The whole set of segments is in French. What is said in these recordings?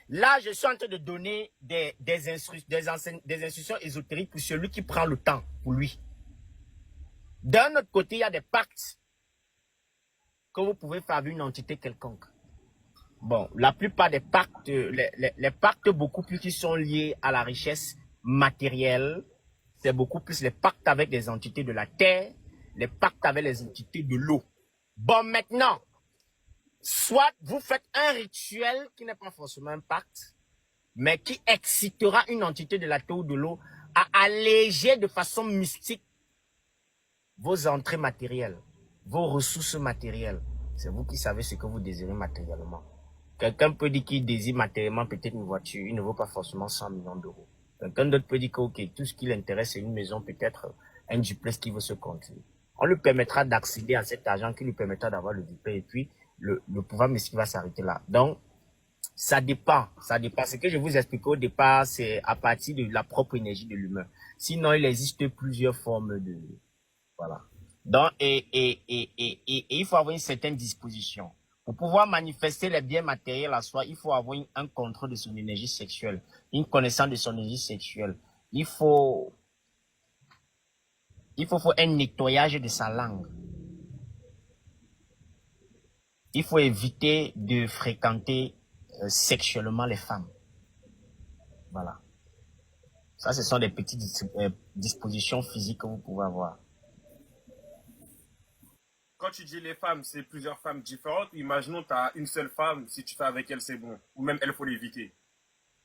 Là, je suis en train de donner des instructions ésotériques pour celui qui prend le temps pour lui. D'un autre côté, il y a des pactes que vous pouvez faire avec une entité quelconque. Bon, la plupart des pactes, les pactes beaucoup plus qui sont liés à la richesse matérielle, c'est beaucoup plus les pactes avec les entités de la terre, les pactes avec les entités de l'eau. Bon, maintenant, soit vous faites un rituel qui n'est pas forcément un pacte, mais qui excitera une entité de la terre ou de l'eau à alléger de façon mystique vos entrées matérielles, vos ressources matérielles. C'est vous qui savez ce que vous désirez matériellement. Quelqu'un peut dire qu'il désire matériellement peut-être une voiture, il ne vaut pas forcément 100 millions d'euros. Quelqu'un d'autre peut dire que ok, tout ce qui l'intéresse c'est une maison, peut-être un duplex qui veut se construire. On lui permettra d'accéder à cet argent qui lui permettra d'avoir le duplex et puis le pouvoir mystique va s'arrêter là. Donc, ça dépend, ça dépend. Ce que je vous explique au départ, c'est à partir de la propre énergie de l'humain. Sinon, il existe plusieurs formes de, voilà. Donc, il faut avoir une certaine disposition. Pour pouvoir manifester les biens matériels à soi, il faut avoir un contrôle de son énergie sexuelle, une connaissance de son énergie sexuelle. Il faut un nettoyage de sa langue. Il faut éviter de fréquenter sexuellement les femmes. Voilà. Ça, ce sont des petites dispositions physiques que vous pouvez avoir. Quand tu dis les femmes, c'est plusieurs femmes différentes. Imaginons tu as une seule femme, si tu fais avec elle, c'est bon. Ou même elle, faut l'éviter.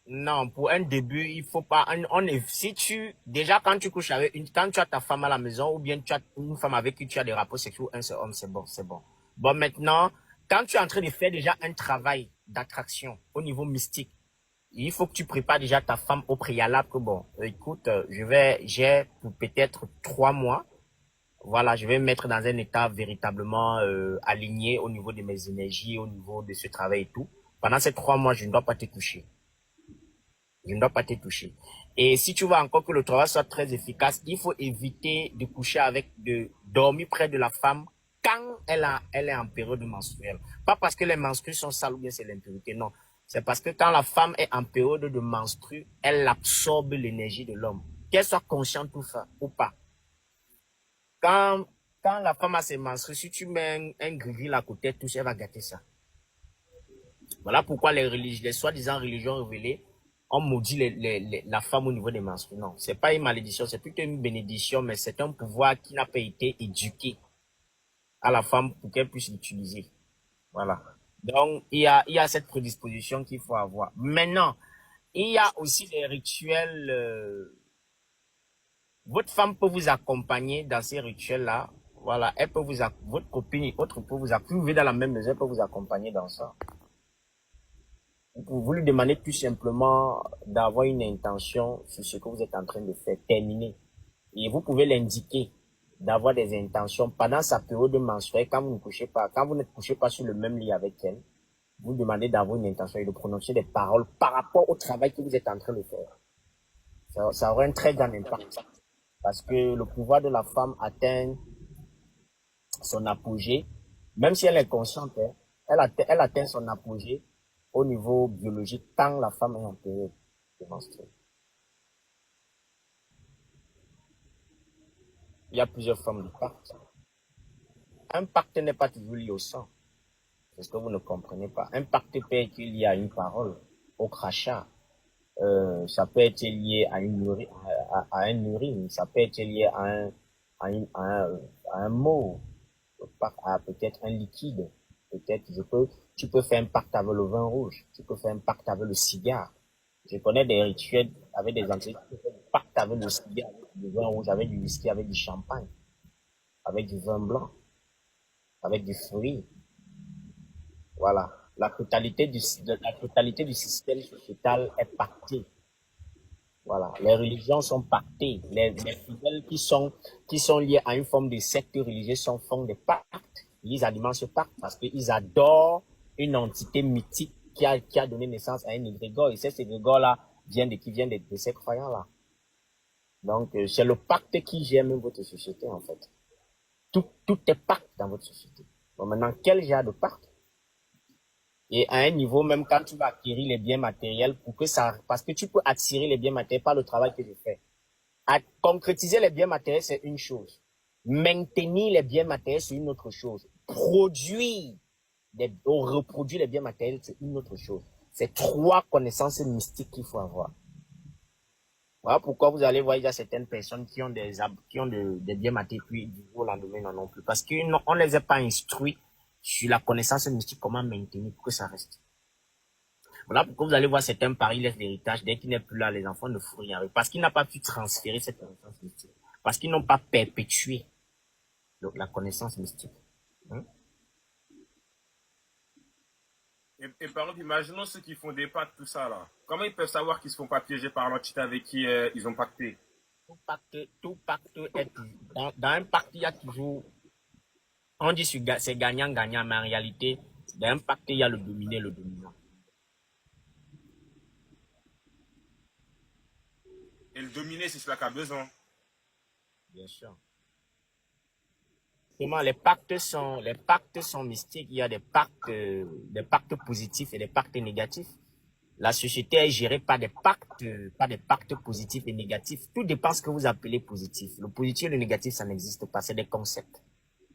Non, pour un début, il faut pas, si tu, déjà quand tu couches avec quand tu as ta femme à la maison, ou bien tu as une femme avec qui tu as des rapports sexuels, un seul homme, c'est bon, c'est bon. Bon, maintenant, quand tu es en train de faire déjà un travail d'attraction au niveau mystique, il faut que tu prépares déjà ta femme au préalable que bon, écoute, j'ai pour peut-être 3 mois, voilà, je vais me mettre dans un état véritablement aligné au niveau de mes énergies, au niveau de ce travail et tout. Pendant ces 3 mois, je ne dois pas te toucher. Je ne dois pas te toucher. Et si tu veux encore que le travail soit très efficace, il faut éviter de coucher de dormir près de la femme quand elle est en période menstruelle. Pas parce que les menstrues sont sales ou bien c'est l'impurité, non. C'est parce que quand la femme est en période de menstrue, elle absorbe l'énergie de l'homme. Qu'elle soit consciente ou pas. Quand, quand la femme a ses menstrues, si tu mets un griville à côté, tout ça, elle va gâter ça. Voilà pourquoi les soi-disant religions révélées on maudit la femme au niveau des menstrues. Non, c'est pas une malédiction, c'est plutôt une bénédiction, mais c'est un pouvoir qui n'a pas été éduqué à la femme pour qu'elle puisse l'utiliser. Voilà. Donc, il y a cette prédisposition qu'il faut avoir. Maintenant, il y a aussi des rituels. Votre femme peut vous accompagner dans ces rituels-là. Voilà, elle peut votre copine, autre peut vous accompagner. Vous vivez dans la même maison, elle peut vous accompagner dans ça. Vous lui demandez tout simplement d'avoir une intention sur ce que vous êtes en train de faire, terminer. Et vous pouvez l'indiquer d'avoir des intentions pendant sa période menstruelle quand vous ne couchez pas sur le même lit avec elle. Vous demandez d'avoir une intention et de prononcer des paroles par rapport au travail que vous êtes en train de faire. Ça aura un très grand impact. Parce que le pouvoir de la femme atteint son apogée, même si elle est consciente, hein, elle atteint son apogée au niveau biologique quand la femme est en période de menstruelle. Il y a plusieurs formes de pacte. Un pacte n'est pas toujours lié au sang. C'est ce que vous ne comprenez pas. Un pacte peut être lié à une parole, au crachat. Ça peut être lié à un urine. Ça peut être lié à un mot, à peut-être un liquide. Peut-être tu peux faire un pacte avec le vin rouge. Tu peux faire un pacte avec le cigare. Je connais des rituels avec des entités qui font des pactes avec le cigare, avec du vin rouge, avec du whisky, avec du champagne, avec du vin blanc, avec du fruit. Voilà. La totalité du système sociétal est pactée. Voilà. Les religions sont pactées. Les fidèles qui sont liés à une forme de secte religieuse font des pactes. Ils alimentent ce pacte parce qu'ils adorent une entité mythique qui a donné naissance à un égrégore. Et cet égrégore-là qui vient de ces croyants-là. Donc, c'est le pacte qui gère même votre société, en fait. Tout est pacte dans votre société. Bon, maintenant, quel genre de pacte? Et à un niveau, même quand tu vas acquérir les biens matériels, parce que tu peux attirer les biens matériels par le travail que je fais. Concrétiser les biens matériels, c'est une chose. Maintenir les biens matériels, c'est une autre chose. Reproduire les biens matériels, c'est une autre chose. C'est 3 connaissances mystiques qu'il faut avoir. Voilà pourquoi vous allez voir, il y a certaines personnes qui ont des biens matériels, puis du jour au lendemain, non plus. Parce qu'on ne les a pas instruits sur la connaissance mystique, comment maintenir pour que ça reste. Voilà pourquoi vous allez voir certains paris laissent l'héritage. Dès qu'il n'est plus là, les enfants ne font rien avec. Parce qu'ils n'ont pas pu transférer cette connaissance mystique. Parce qu'ils n'ont pas perpétué la connaissance mystique. Hein? Et par exemple, imaginons ceux qui font des pactes, tout ça là. Comment ils peuvent savoir qu'ils se font pas piéger par l'entité avec qui ils ont pacté? Tout pacte est dans un pacte, il y a toujours, on dit c'est gagnant-gagnant, mais en réalité, dans un pacte, il y a le dominé et le dominant. Et le dominer, c'est cela qu'il a besoin. Bien sûr. Les pactes sont mystiques. Il y a des pactes positifs et des pactes négatifs. La société est gérée par des pactes positifs et négatifs. Tout dépend de ce que vous appelez positif. Le positif et le négatif, ça n'existe pas. C'est des concepts.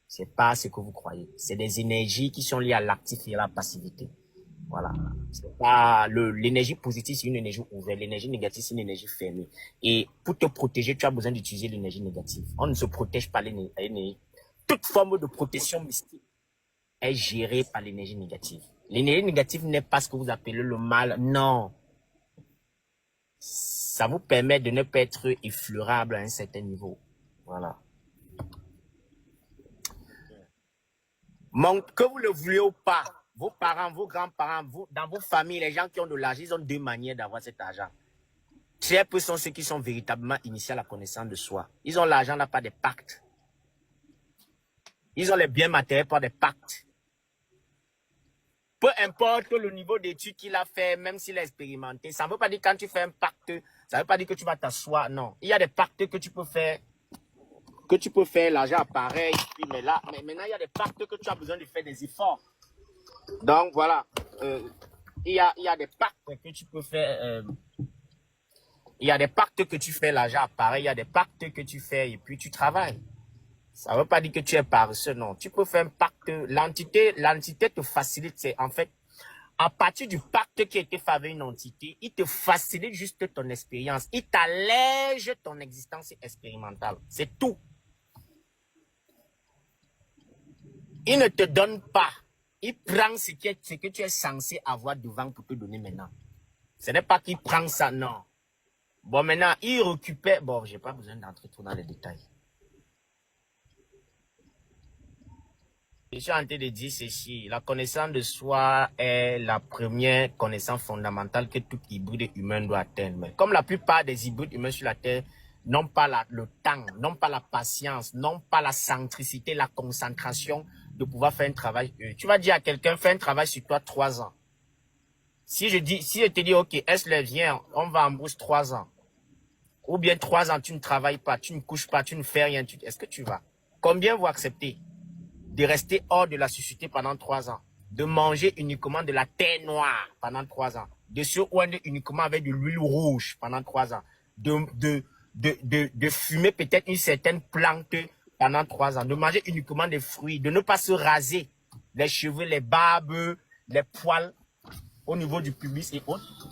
C'est pas ce que vous croyez. C'est des énergies qui sont liées à l'actif et à la passivité. Voilà. C'est pas l'énergie positive, c'est une énergie ouverte. L'énergie négative, c'est une énergie fermée. Et pour te protéger, tu as besoin d'utiliser l'énergie négative. On ne se protège pas l'énergie. Toute forme de protection mystique est gérée par l'énergie négative. L'énergie négative n'est pas ce que vous appelez le mal. Non. Ça vous permet de ne pas être effleurable à un certain niveau. Voilà. Que vous le vouliez ou pas, vos parents, vos grands-parents, dans vos familles, les gens qui ont de l'argent, ils ont 2 manières d'avoir cet argent. Très peu sont ceux qui sont véritablement initiés à la connaissance de soi. Ils ont l'argent là par des pactes. Ils ont les biens matériels par des pactes. Peu importe le niveau d'études qu'il a fait, même s'il a expérimenté, ça ne veut pas dire que quand tu fais un pacte, ça ne veut pas dire que tu vas t'asseoir, non. Il y a des pactes que tu peux faire, l'argent apparaît, mais maintenant il y a des pactes que tu as besoin de faire des efforts. Donc voilà, il y a des pactes que tu peux faire, il y a des pactes que tu fais, l'argent apparaît, il y a des pactes que tu fais et puis tu travailles. Ça ne veut pas dire que tu es paresseux, non. Tu peux faire un pacte. L'entité te facilite. C'est en fait, à partir du pacte qui a été fait avec une entité, il te facilite juste ton expérience. Il t'allège ton existence expérimentale. C'est tout. Il ne te donne pas. Il prend ce que tu es censé avoir devant pour te donner maintenant. Ce n'est pas qu'il prend ça, non. Bon, maintenant, il récupère. Bon, je n'ai pas besoin d'entrer trop dans les détails. Je suis en train de dire ceci. La connaissance de soi est la première connaissance fondamentale que tout hybride humain doit atteindre. Mais comme la plupart des hybrides humains sur la Terre n'ont pas le temps, n'ont pas la patience, n'ont pas la centricité, la concentration de pouvoir faire un travail. Tu vas dire à quelqu'un, fais un travail sur toi 3 ans. Si je te dis, ok, est-ce viens, on va en bourse 3 ans. Ou bien 3 ans, tu ne travailles pas, tu ne couches pas, tu ne fais rien. Est-ce que tu vas? Combien vous acceptez de rester hors de la société pendant 3 ans, de manger uniquement de la terre noire pendant 3 ans, de se oindre uniquement avec de l'huile rouge pendant 3 ans, de fumer peut-être une certaine plante pendant 3 ans, de manger uniquement des fruits, de ne pas se raser les cheveux, les barbes, les poils au niveau du pubis et autres.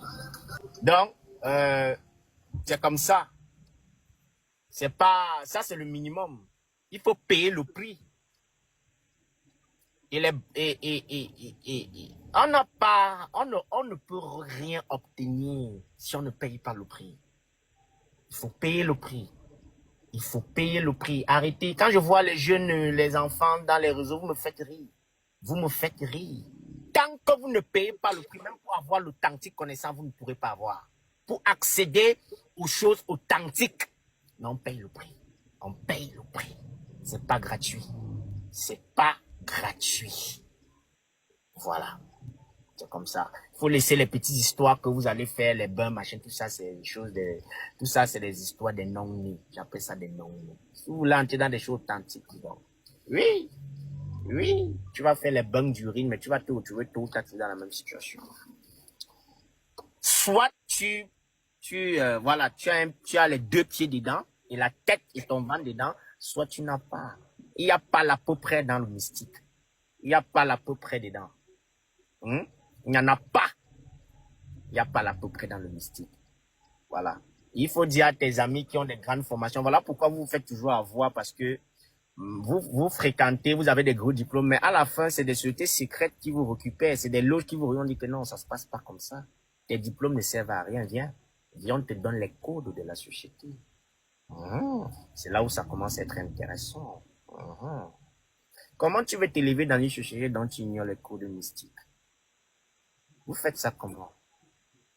Donc, c'est comme ça. C'est pas, ça c'est le minimum. Il faut payer le prix. On ne peut rien obtenir si on ne paye pas le prix. Il faut payer le prix. Il faut payer le prix. Arrêtez. Quand je vois les jeunes, les enfants dans les réseaux, vous me faites rire. Vous me faites rire. Tant que vous ne payez pas le prix, même pour avoir l'authentique connaissance, vous ne pourrez pas avoir. Pour accéder aux choses authentiques, mais on paye le prix. On paye le prix. C'est pas gratuit. C'est pas gratuit. Voilà. C'est comme ça. Il faut laisser les petites histoires que vous allez faire, les bains, machin, tout ça, c'est des choses tout ça, c'est des histoires des non-nés. J'appelle ça des non-nés. Si vous voulez entrer dans des choses authentiques, donc, oui. Oui, tu vas faire les bancs d'urine, mais tu vas te retrouver tôt ou tard dans la même situation. Soit voilà, tu as les deux pieds dedans et la tête et ton ventre dedans, soit tu n'as pas. Il n'y a pas la peau près dans le mystique. Il n'y a pas la peau près dedans. Il n'y en a pas. Il n'y a pas la peau près dans le mystique. Voilà. Il faut dire à tes amis qui ont des grandes formations, voilà pourquoi vous vous faites toujours avoir, parce que vous fréquentez, vous avez des gros diplômes, mais à la fin, c'est des sociétés secrètes qui vous récupèrent, c'est des loges qui vous ont dit que non, ça se passe pas comme ça. Tes diplômes ne servent à rien, viens, on te donne les codes de la société. C'est là où ça commence à être intéressant. Comment tu veux t'élever dans une société dont tu ignores les codes mystiques? Vous faites ça comment?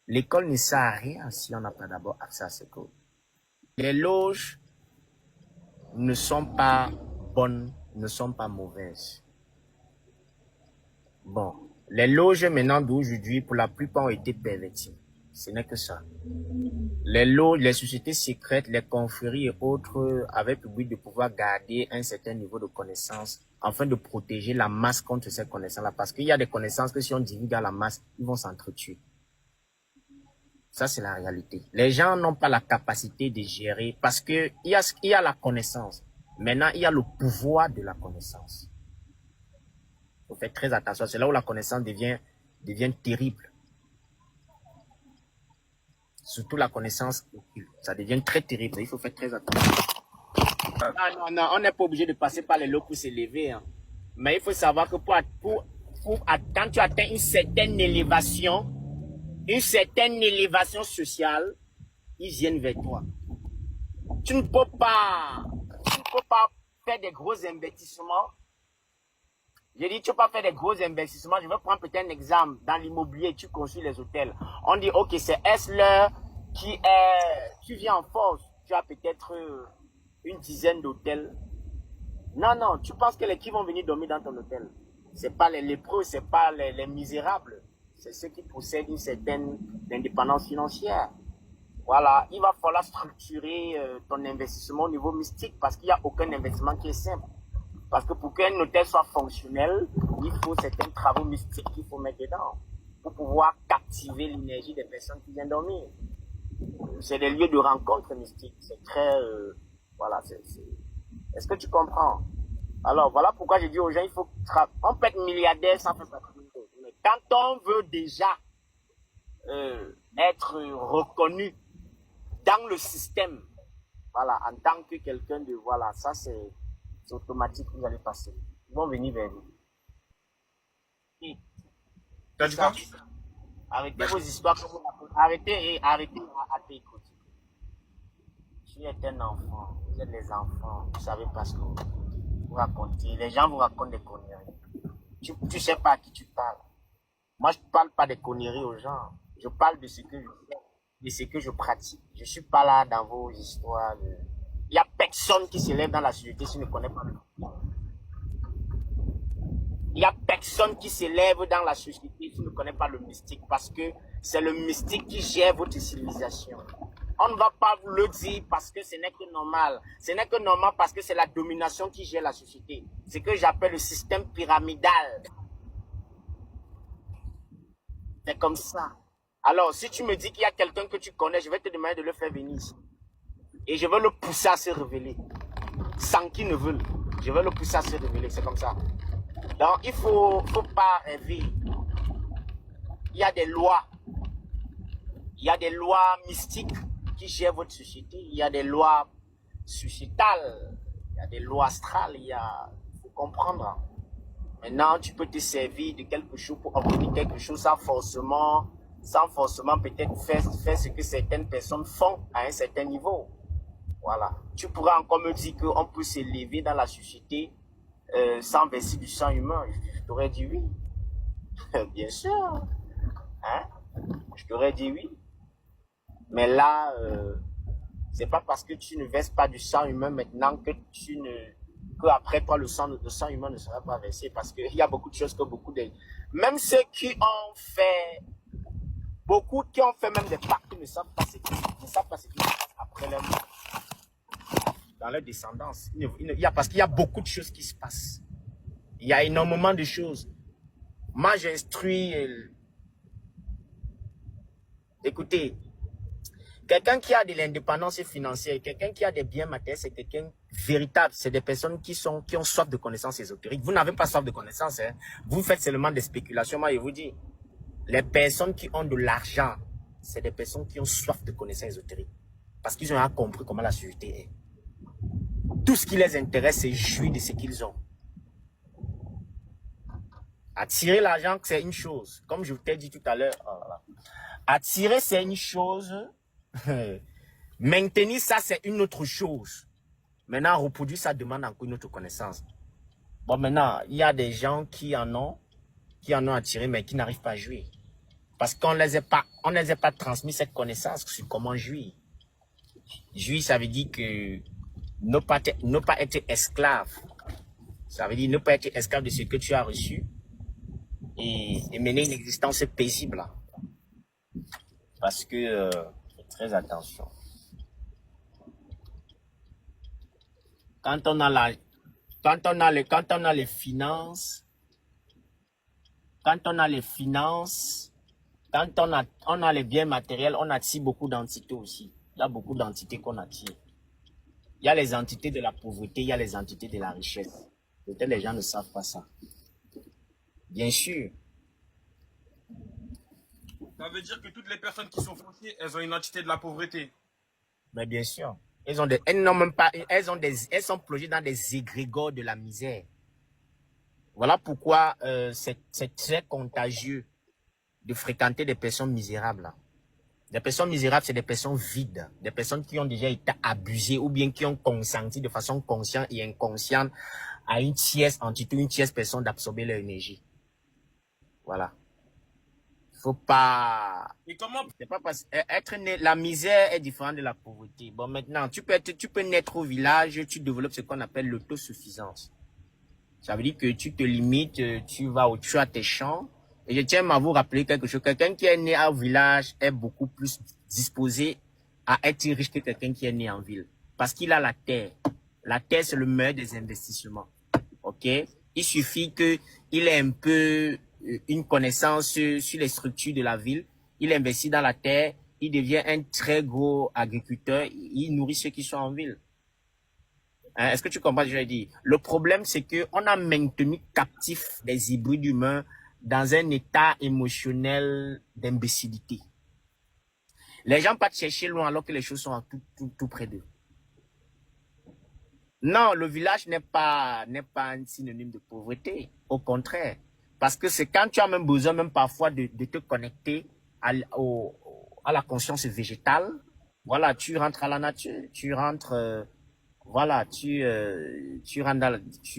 L'école ne sert à rien si on n'a pas d'abord accès à ces codes. Les loges ne sont pas bonnes, ne sont pas mauvaises. Bon, les loges maintenant d'aujourd'hui, pour la plupart, ont été perverties. Ce n'est que ça. Les loges, les sociétés secrètes, les confréries et autres avaient pour but de pouvoir garder un certain niveau de connaissance afin de protéger la masse contre ces connaissances-là. Parce qu'il y a des connaissances que si on divulgue à la masse, ils vont s'entretuer. Ça, c'est la réalité. Les gens n'ont pas la capacité de gérer parce que il y a la connaissance. Maintenant, il y a le pouvoir de la connaissance. Il faut faire très attention. C'est là où la connaissance devient terrible. Surtout la connaissance occulte. Ça devient très terrible. Il faut faire très attention. Non, on n'est pas obligé de passer par les lots pour s'élever. Hein. Mais il faut savoir que quand tu atteins une certaine élévation sociale, ils viennent vers toi. Tu ne peux pas faire des gros investissements. J'ai dit, tu ne peux pas faire des gros investissements. Je vais prendre peut-être un exemple. Dans l'immobilier, tu construis les hôtels. On dit, ok, c'est S-leur tu viens en force. Tu as peut-être une dizaine d'hôtels. Non, tu penses que qui vont venir dormir dans ton hôtel? Ce n'est pas les lépreux, ce n'est pas les misérables. C'est ceux qui possèdent une certaine indépendance financière. Voilà, il va falloir structurer ton investissement au niveau mystique parce qu'il n'y a aucun investissement qui est simple. Parce que pour qu'un hôtel soit fonctionnel, il faut certains travaux mystiques qu'il faut mettre dedans pour pouvoir captiver l'énergie des personnes qui viennent dormir. C'est des lieux de rencontre mystiques. C'est très... voilà, Est-ce que tu comprends? Alors, voilà pourquoi j'ai dit aux gens, il faut... On peut être milliardaire sans faire partie d'une chose. Mais quand on veut déjà être reconnu dans le système, voilà, en tant que quelqu'un de... Voilà, ça c'est automatique, vous allez passer. Ils vont venir vers vous. T'as dit quoi? Arrêtez vos histoires. Arrêtez à t'écouter. Tu es un enfant. Vous êtes des enfants. Vous ne savez pas ce que vous racontez. Les gens vous racontent des conneries. Tu ne sais pas à qui tu parles. Moi, je ne parle pas des conneries aux gens. Je parle de ce que je fais, de ce que je pratique. Je ne suis pas là dans vos histoires. Il n'y a personne qui se lève dans la société s'il ne connaît pas le mystique. Il n'y a personne qui se lève dans la société s'il ne connaît pas le mystique parce que c'est le mystique qui gère votre civilisation. On ne va pas vous le dire parce que ce n'est que normal. Ce n'est que normal parce que c'est la domination qui gère la société. C'est ce que j'appelle le système pyramidal. C'est comme ça. Alors, si tu me dis qu'il y a quelqu'un que tu connais, je vais te demander de le faire venir ici. Et je vais le pousser à se révéler. Sans qu'il ne veuille. Je vais le pousser à se révéler. C'est comme ça. Donc, il ne faut pas rêver. Il y a des lois. Il y a des lois mystiques qui gèrent votre société. Il y a des lois sociétales. Il y a des lois astrales. Il faut comprendre. Maintenant, tu peux te servir de quelque chose pour obtenir quelque chose sans forcément peut-être faire ce que certaines personnes font à un certain niveau. Voilà. Tu pourras encore me dire qu'on peut s'élever dans la société sans verser du sang humain. Je t'aurais dit oui. Bien sûr. Hein? Je t'aurais dit oui. Mais là, c'est pas parce que tu ne verses pas du sang humain maintenant que après toi, le sang humain ne sera pas versé. Parce qu'il y a beaucoup de choses que même ceux qui ont fait même des pactes ne savent pas ce qui se passe après leur mort. Dans leur descendance. Parce qu'il y a beaucoup de choses qui se passent. Il y a énormément de choses. Moi, j'instruis... écoutez, quelqu'un qui a de l'indépendance financière, quelqu'un qui a des biens matériels, c'est quelqu'un véritable. C'est des personnes qui ont soif de connaissances ésotériques. Vous n'avez pas soif de connaissances. Hein. Vous faites seulement des spéculations. Moi, je vous dis, les personnes qui ont de l'argent, c'est des personnes qui ont soif de connaissances ésotériques. Parce qu'ils ont compris comment la société est. Tout ce qui les intéresse, c'est jouir de ce qu'ils ont. Attirer l'argent, c'est une chose. Comme je vous t'ai dit tout à l'heure. Oh là là. Attirer, c'est une chose. Maintenir ça, c'est une autre chose. Maintenant, reproduire ça demande encore une autre connaissance. Bon, maintenant, il y a des gens qui en ont attiré, mais qui n'arrivent pas à jouir. Parce qu'on ne les a pas transmis cette connaissance sur comment jouir. Jouir, ça veut dire que ne pas être esclave. Ça veut dire ne pas être esclave de ce que tu as reçu et mener une existence paisible. Parce que, faites très attention. Quand on a les finances, quand on a les biens matériels, on attire beaucoup d'entités aussi. Il y a beaucoup d'entités qu'on attire. Il y a les entités de la pauvreté, il y a les entités de la richesse. Peut-être les gens ne savent pas ça. Bien sûr. Ça veut dire que toutes les personnes qui sont foncières, elles ont une entité de la pauvreté. Mais bien sûr. Elles sont plongées dans des égrégores de la misère. Voilà pourquoi c'est très contagieux de fréquenter des personnes misérables. Des personnes misérables, c'est des personnes vides, des personnes qui ont déjà été abusées ou bien qui ont consenti de façon consciente et inconsciente à une tierce entité, une tierce personne d'absorber leur énergie. Voilà. Faut pas... Et comment... C'est pas parce être né, la misère est différente de la pauvreté. Bon, maintenant, tu peux naître au village, tu développes ce qu'on appelle l'autosuffisance. Ça veut dire que tu te limites, tu as tes champs. Et je tiens à vous rappeler quelque chose. Quelqu'un qui est né au village est beaucoup plus disposé à être riche que quelqu'un qui est né en ville. Parce qu'il a la terre. La terre, c'est le meilleur des investissements. OK? Il suffit qu'il ait un peu une connaissance sur les structures de la ville. Il investit dans la terre. Il devient un très gros agriculteur. Il nourrit ceux qui sont en ville. Hein, est-ce que tu comprends ce que je dis? Le problème, c'est qu'on a maintenu captifs des hybrides humains dans un état émotionnel d'imbécilité. Les gens partent chercher loin alors que les choses sont tout près d'eux. Non, le village n'est pas un synonyme de pauvreté. Au contraire. Parce que c'est quand tu as même besoin, même parfois, de te connecter à la conscience végétale. Voilà, tu rentres à la nature, tu rentres... voilà, tu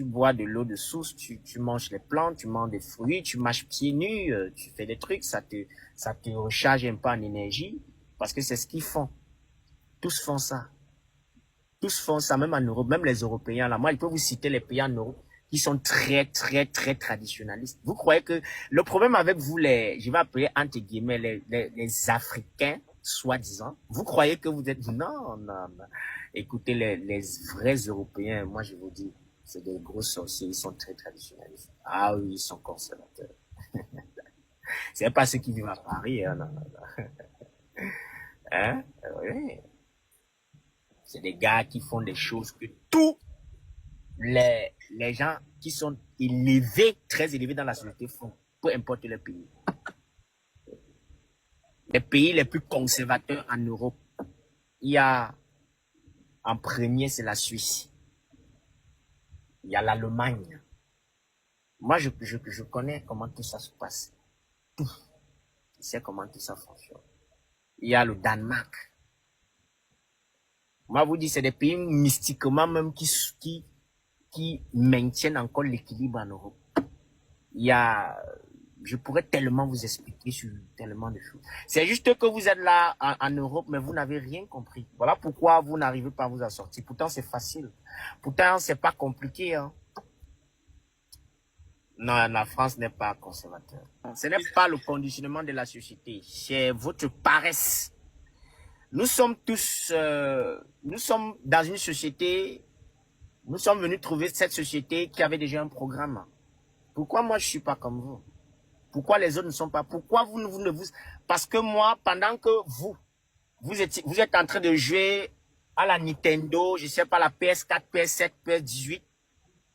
bois de l'eau de source, tu manges les plantes, tu manges des fruits, tu marches pieds nus, tu fais des trucs, ça te recharge un peu en énergie, parce que c'est ce qu'ils font. Tous font ça. Tous font ça, même en Europe, même les Européens. Là, moi, je peux vous citer les pays en Europe qui sont très, très, très traditionnalistes. Vous croyez que le problème avec vous, je vais appeler entre guillemets les Africains, soi-disant, vous croyez que vous êtes... Non, non, non. Écoutez, les vrais Européens, moi je vous dis, c'est des gros sorciers, ils sont très traditionnalistes. Ah oui, ils sont conservateurs. C'est pas ceux qui vivent à Paris, hein, non, non, non. Hein? Oui. C'est des gars qui font des choses que tous les gens qui sont élevés, très élevés dans la société font, peu importe le pays. Les pays les plus conservateurs en Europe, il y a en premier, c'est la Suisse. Il y a l'Allemagne. Moi, je connais comment tout ça se passe. Tout. Je sais comment tout ça fonctionne. Il y a le Danemark. Moi, je vous dis, c'est des pays mystiquement même qui maintiennent encore l'équilibre en Europe. Il y a... Je pourrais tellement vous expliquer sur tellement de choses. C'est juste que vous êtes là en Europe, mais vous n'avez rien compris. Voilà pourquoi vous n'arrivez pas à vous en sortir. Pourtant, c'est facile. Pourtant, c'est pas compliqué. Hein. Non, la France n'est pas conservateur. Ce n'est pas le conditionnement de la société. C'est votre paresse. Nous sommes tous... nous sommes dans une société... Nous sommes venus trouver cette société qui avait déjà un programme. Pourquoi moi je suis pas comme vous? Pourquoi les autres ne sont pas? Pourquoi vous ne vous... Parce que moi, pendant que vous êtes en train de jouer à la Nintendo, je sais pas, la PS4, PS7, PS18,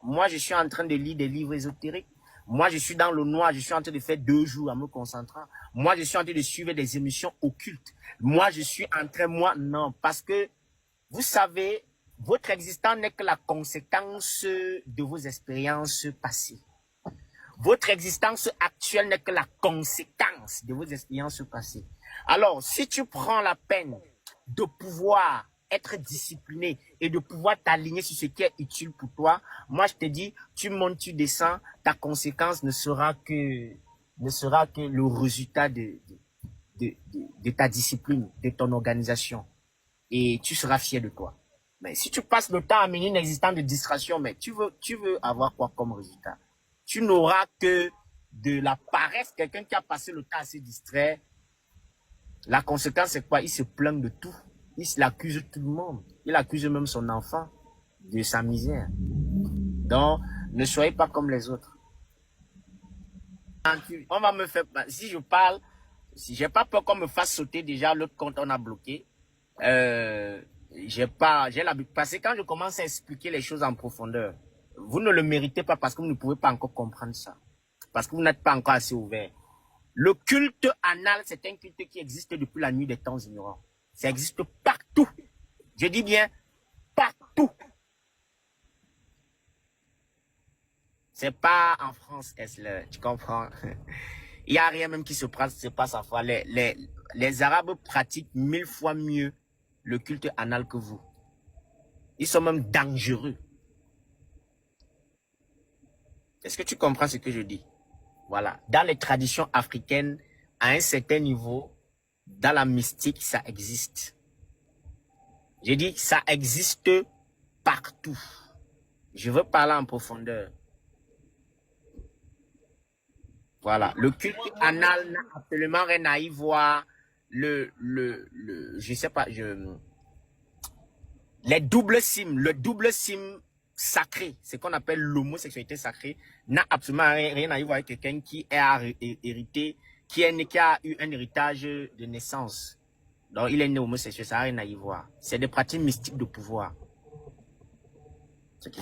moi je suis en train de lire des livres ésotériques. Moi je suis dans le noir, je suis en train de faire 2 jours en me concentrant. Moi je suis en train de suivre des émissions occultes. Moi je suis en train, non, parce que vous savez, votre existence n'est que la conséquence de vos expériences passées. Votre existence actuelle n'est que la conséquence de vos expériences passées. Alors, si tu prends la peine de pouvoir être discipliné et de pouvoir t'aligner sur ce qui est utile pour toi, moi je te dis, tu montes, tu descends, ta conséquence ne sera que le résultat de ta discipline, de ton organisation. Et tu seras fier de toi. Mais si tu passes le temps à mener une existence de distraction, mais tu veux avoir quoi comme résultat? Tu n'auras que de la paresse, quelqu'un qui a passé le temps à se distraire. La conséquence, c'est quoi? Il se plaint de tout. Il accuse tout le monde. Il accuse même son enfant de sa misère. Donc, ne soyez pas comme les autres. On va me faire... Si je parle, si j'ai pas peur qu'on me fasse sauter déjà l'autre compte, on a bloqué. J'ai l'habitude. Parce que quand je commence à expliquer les choses en profondeur, vous ne le méritez pas parce que vous ne pouvez pas encore comprendre ça. Parce que vous n'êtes pas encore assez ouvert. Le culte anal, c'est un culte qui existe depuis la nuit des temps ignorants. Ça existe partout. Je dis bien partout. C'est pas en France, tu comprends? Il n'y a rien même qui se passe en France. Les Arabes pratiquent 1000 fois mieux le culte anal que vous. Ils sont même dangereux. Est-ce que tu comprends ce que je dis? Voilà. Dans les traditions africaines, à un certain niveau, dans la mystique, ça existe. J'ai dit que ça existe partout. Je veux parler en profondeur. Voilà. Le culte anal n'a absolument rien à y voir. Je sais pas, les doubles sims, le double sim sacré, ce qu'on appelle l'homosexualité sacrée, n'a absolument rien à y voir avec quelqu'un qui a hérité, qui a eu un héritage de naissance. Donc, il est né homosexuel, ça n'a rien à y voir. C'est des pratiques mystiques de pouvoir. C'est